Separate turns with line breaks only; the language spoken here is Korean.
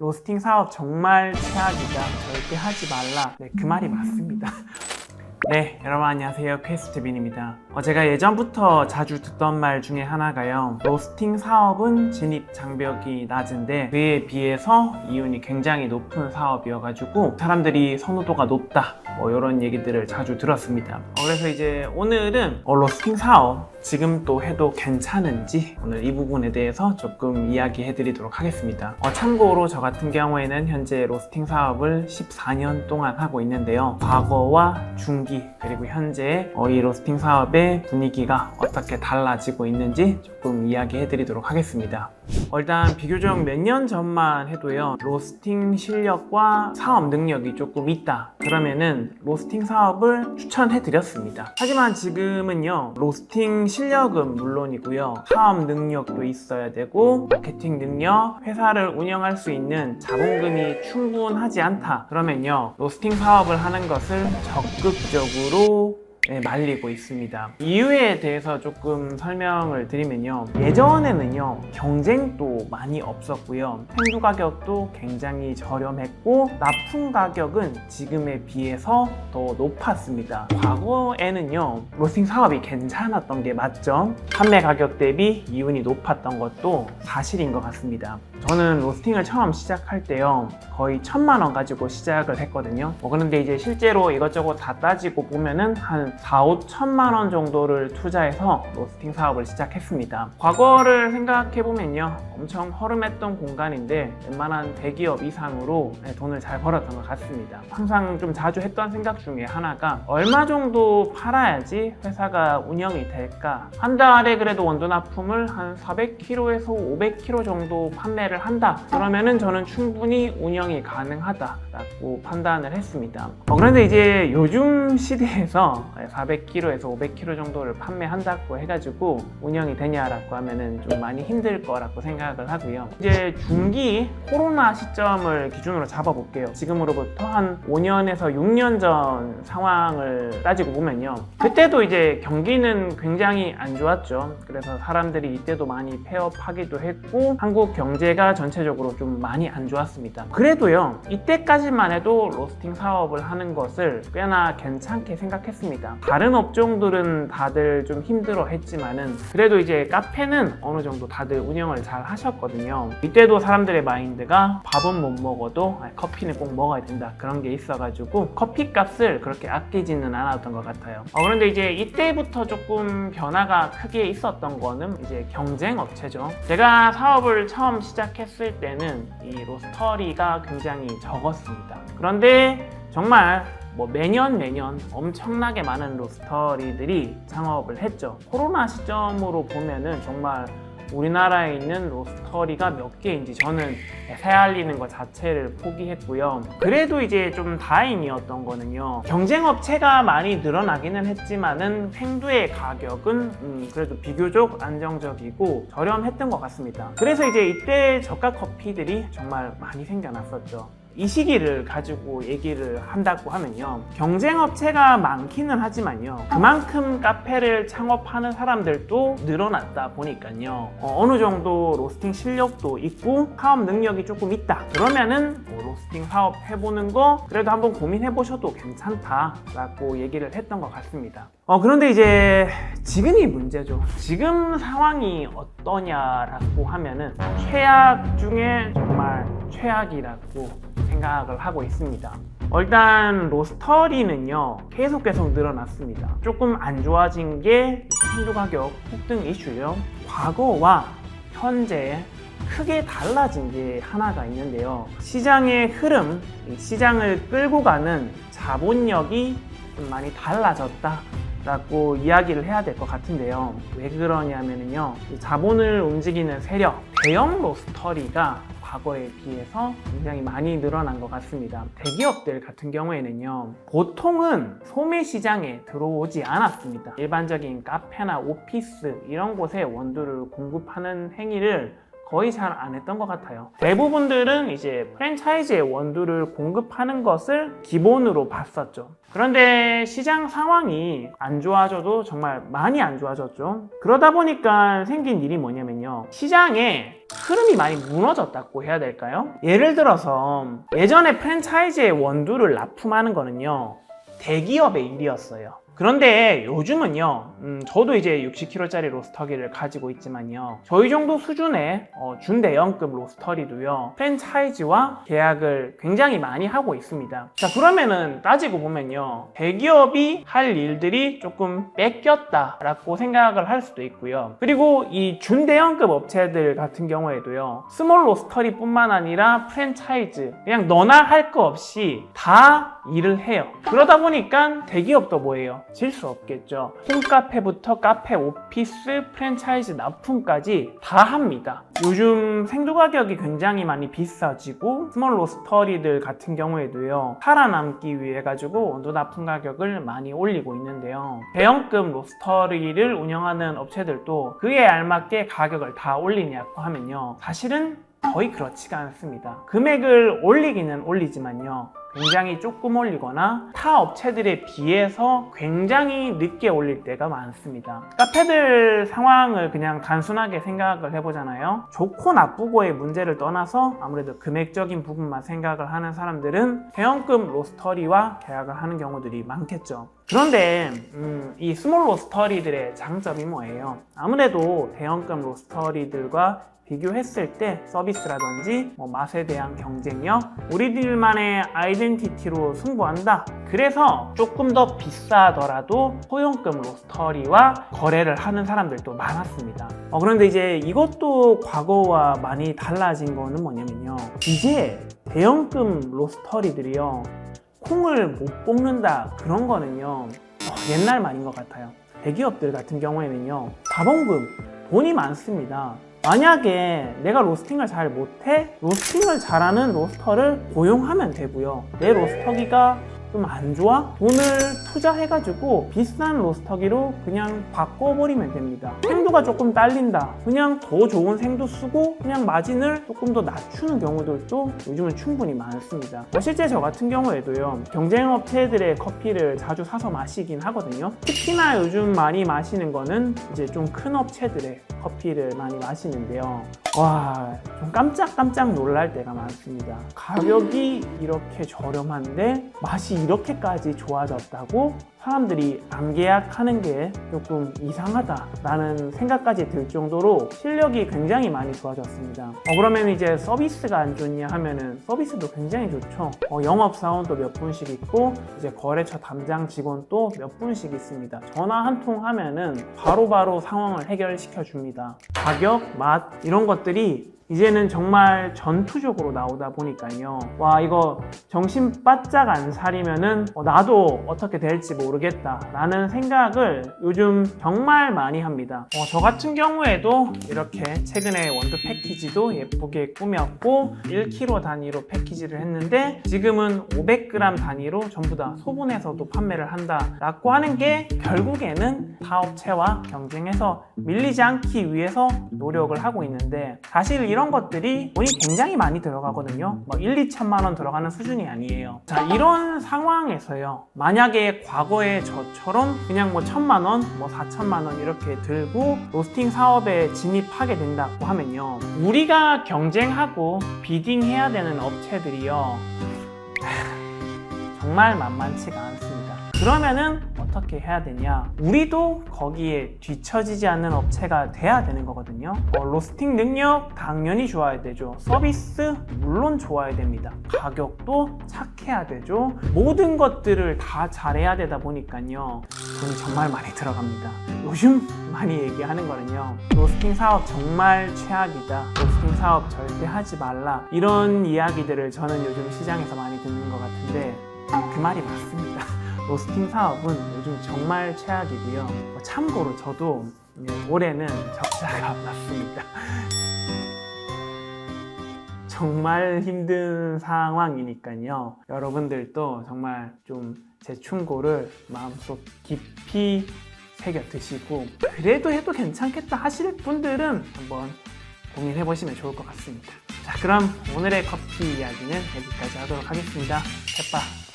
로스팅 사업 정말 최악이다. 절대 하지 말라. 네, 그 말이 맞습니다. 네, 여러분 안녕하세요. 퀘스트빈입니다. 제가 예전부터 자주 듣던 말 중에 하나가요. 로스팅 사업은 진입 장벽이 낮은데 그에 비해서 이윤이 굉장히 높은 사업이어가지고 사람들이 선호도가 높다. 이런 얘기들을 자주 들었습니다. 그래서 이제 오늘은 로스팅 사업 지금 또 해도 괜찮은지 오늘 이 부분에 대해서 조금 이야기해 드리도록 하겠습니다. 참고로 저 같은 경우에는 현재 로스팅 사업을 14년 동안 하고 있는데요. 과거와 중기 그리고 현재 이 로스팅 사업의 분위기가 어떻게 달라지고 있는지 조금 이야기해 드리도록 하겠습니다. 일단 비교적 몇 년 전만 해도요, 로스팅 실력과 사업 능력이 조금 있다 그러면은 로스팅 사업을 추천해 드렸습니다. 하지만 지금은요, 로스팅 실력은 물론이고요, 사업 능력도 있어야 되고 마케팅 능력, 회사를 운영할 수 있는 자본금이 충분하지 않다 그러면요, 로스팅 사업을 하는 것을 적극적으로 말리고 있습니다. 이유에 대해서 조금 설명을 드리면요, 예전에는요 경쟁도 많이 없었고요, 팽두 가격도 굉장히 저렴했고 납품 가격은 지금에 비해서 더 높았습니다. 과거에는요 로스팅 사업이 괜찮았던 게 맞죠. 판매 가격 대비 이윤이 높았던 것도 사실인 것 같습니다. 저는 로스팅을 처음 시작할 때요 거의 1000만 원 가지고 시작을 했거든요. 그런데 이제 실제로 이것저것 다 따지고 보면은 한 4, 5천만 원 정도를 투자해서 로스팅 사업을 시작했습니다. 과거를 생각해 보면요, 엄청 허름했던 공간인데 웬만한 대기업 이상으로 돈을 잘 벌었던 것 같습니다. 항상 좀 자주 했던 생각 중에 하나가 얼마 정도 팔아야지 회사가 운영이 될까? 한 달에 그래도 원두 납품을 한 400kg에서 500kg 정도 판매를 한다 그러면은 저는 충분히 운영이 가능하다라고 판단을 했습니다. 그런데 이제 요즘 시대에서 400kg에서 500kg 정도를 판매한다고 해가지고 운영이 되냐라고 하면은 좀 많이 힘들 거라고 생각을 하고요. 이제 중기 코로나 시점을 기준으로 잡아볼게요. 지금으로부터 한 5년에서 6년 전 상황을 따지고 보면요, 그때도 이제 경기는 굉장히 안 좋았죠. 그래서 사람들이 이때도 많이 폐업하기도 했고 한국 경제가 전체적으로 좀 많이 안 좋았습니다. 그래도요, 이때까지만 해도 로스팅 사업을 하는 것을 꽤나 괜찮게 생각했습니다. 다른 업종들은 다들 좀 힘들어 했지만은 그래도 이제 카페는 어느 정도 다들 운영을 잘 하셨거든요. 이때도 사람들의 마인드가 밥은 못 먹어도 커피는 꼭 먹어야 된다 그런 게 있어가지고 커피 값을 그렇게 아끼지는 않았던 것 같아요. 그런데 이제 이때부터 조금 변화가 크게 있었던 거는 이제 경쟁 업체죠. 제가 사업을 처음 시작했을 때는 이 로스터리가 굉장히 적었습니다. 그런데 정말 매년 엄청나게 많은 로스터리들이 창업을 했죠. 코로나 시점으로 보면은 정말 우리나라에 있는 로스터리가 몇 개인지 저는 헤아리는 것 자체를 포기했고요. 그래도 이제 좀 다행이었던 거는요, 경쟁업체가 많이 늘어나기는 했지만은 팽두의 가격은 그래도 비교적 안정적이고 저렴했던 것 같습니다. 그래서 이제 이때 저가 커피들이 정말 많이 생겨났었죠. 이 시기를 가지고 얘기를 한다고 하면요, 경쟁업체가 많기는 하지만요, 그만큼 카페를 창업하는 사람들도 늘어났다 보니까요, 어느 정도 로스팅 실력도 있고 사업 능력이 조금 있다 그러면은 로스팅 사업 해보는 거 그래도 한번 고민해 보셔도 괜찮다라고 얘기를 했던 것 같습니다. 그런데 이제 지금이 문제죠. 지금 상황이 어떠냐라고 하면은 최악 중에 정말 최악이라고 생각을 하고 있습니다. 일단 로스터리는요 계속 늘어났습니다. 조금 안 좋아진 게 팽두 가격 폭등 이슈요. 과거와 현재 크게 달라진 게 하나가 있는데요, 시장의 흐름, 시장을 끌고 가는 자본력이 좀 많이 달라졌다 라고 이야기를 해야 될 것 같은데요. 왜 그러냐면요, 자본을 움직이는 세력, 대형 로스터리가 과거에 비해서 굉장히 많이 늘어난 것 같습니다. 대기업들 같은 경우에는요, 보통은 소매 시장에 들어오지 않았습니다. 일반적인 카페나 오피스 이런 곳에 원두를 공급하는 행위를 거의 잘 안 했던 것 같아요. 대부분들은 이제 프랜차이즈의 원두를 공급하는 것을 기본으로 봤었죠. 그런데 시장 상황이 안 좋아져도 정말 많이 안 좋아졌죠. 그러다 보니까 생긴 일이 뭐냐면요, 시장에 흐름이 많이 무너졌다고 해야 될까요? 예를 들어서 예전에 프랜차이즈의 원두를 납품하는 거는요, 대기업의 일이었어요. 그런데 요즘은요, 저도 이제 60kg짜리 로스터기를 가지고 있지만요, 저희 정도 수준의 준대형급 로스터리도요, 프랜차이즈와 계약을 굉장히 많이 하고 있습니다. 자, 그러면은 따지고 보면요, 대기업이 할 일들이 조금 뺏겼다라고 생각을 할 수도 있고요. 그리고 이 준대형급 업체들 같은 경우에도요, 스몰 로스터리 뿐만 아니라 프랜차이즈, 그냥 너나 할 거 없이 다 일을 해요. 그러다 보니까 대기업도 뭐예요? 질 수 없겠죠. 홈카페부터 카페, 오피스, 프랜차이즈 납품까지 다 합니다. 요즘 생두 가격이 굉장히 많이 비싸지고 스몰 로스터리들 같은 경우에도요, 살아남기 위해 가지고 원두 납품 가격을 많이 올리고 있는데요, 대형급 로스터리를 운영하는 업체들도 그에 알맞게 가격을 다 올리냐고 하면요, 사실은 거의 그렇지가 않습니다. 금액을 올리기는 올리지만요, 굉장히 조금 올리거나 타 업체들에 비해서 굉장히 늦게 올릴 때가 많습니다. 카페들 상황을 그냥 단순하게 생각을 해보잖아요. 좋고 나쁘고의 문제를 떠나서 아무래도 금액적인 부분만 생각을 하는 사람들은 대형급 로스터리와 계약을 하는 경우들이 많겠죠. 그런데 이 스몰 로스터리들의 장점이 뭐예요? 아무래도 대형급 로스터리들과 비교했을 때 서비스라든지 맛에 대한 경쟁력, 우리들만의 아이덴티티로 승부한다. 그래서 조금 더 비싸더라도 소형급 로스터리와 거래를 하는 사람들도 많았습니다. 그런데 이제 이것도 과거와 많이 달라진 거는 뭐냐면요, 이제 대형급 로스터리들이요, 콩을 못 뽑는다, 그런 거는요, 옛날 말인 것 같아요. 대기업들 같은 경우에는요, 자본금, 돈이 많습니다. 만약에 내가 로스팅을 잘 못해, 로스팅을 잘하는 로스터를 고용하면 되고요. 내 로스터기가 좀 안 좋아? 돈을 투자해가지고 비싼 로스터기로 그냥 바꿔버리면 됩니다. 생두가 조금 딸린다, 그냥 더 좋은 생두 쓰고 그냥 마진을 조금 더 낮추는 경우들도 요즘은 충분히 많습니다. 실제 저 같은 경우에도요, 경쟁업체들의 커피를 자주 사서 마시긴 하거든요. 특히나 요즘 많이 마시는 거는 이제 좀 큰 업체들의 커피를 많이 마시는데요, 와, 좀 깜짝 놀랄 때가 많습니다. 가격이 이렇게 저렴한데 맛이 이렇게까지 좋아졌다고? 사람들이 안 계약하는 게 조금 이상하다라는 생각까지 들 정도로 실력이 굉장히 많이 좋아졌습니다. 그러면 이제 서비스가 안 좋냐 하면은 서비스도 굉장히 좋죠. 영업사원도 몇 분씩 있고, 이제 거래처 담당 직원도 몇 분씩 있습니다. 전화 한 통 하면은 바로바로 상황을 해결시켜 줍니다. 가격, 맛, 이런 것들이 이제는 정말 전투적으로 나오다 보니까요, 와, 이거 정신 바짝 안 차리면은 나도 어떻게 될지 모르겠다 라는 생각을 요즘 정말 많이 합니다. 저 같은 경우에도 이렇게 최근에 원두 패키지도 예쁘게 꾸몄고 1kg 단위로 패키지를 했는데, 지금은 500g 단위로 전부 다 소분해서도 판매를 한다 라고 하는 게, 결국에는 타 업체와 경쟁해서 밀리지 않기 위해서 노력을 하고 있는데, 사실 이런 것들이 돈이 굉장히 많이 들어가거든요. 1, 2천만 원 들어가는 수준이 아니에요. 자, 이런 상황에서요, 만약에 과거에 저처럼 그냥 1,000만 원, 4천만 원 이렇게 들고 로스팅 사업에 진입하게 된다고 하면요, 우리가 경쟁하고 비딩해야 되는 업체들이요, 정말 만만치가 않습니다. 그러면은 어떻게 해야 되냐? 우리도 거기에 뒤처지지 않는 업체가 돼야 되는 거거든요. 로스팅 능력 당연히 좋아야 되죠. 서비스 물론 좋아야 됩니다. 가격도 착해야 되죠. 모든 것들을 다 잘해야 되다 보니까요, 돈이 정말 많이 들어갑니다. 요즘 많이 얘기하는 거는요, 로스팅 사업 정말 최악이다, 로스팅 사업 절대 하지 말라, 이런 이야기들을 저는 요즘 시장에서 많이 듣는 것 같은데, 그 말이 맞습니다. 로스팅 사업은 요즘 정말 최악이고요. 참고로 저도 올해는 적자가 났습니다. 정말 힘든 상황이니까요, 여러분들도 정말 좀 제 충고를 마음속 깊이 새겨 드시고, 그래도 해도 괜찮겠다 하실 분들은 한번 고민해보시면 좋을 것 같습니다. 자, 그럼 오늘의 커피 이야기는 여기까지 하도록 하겠습니다. 페빠.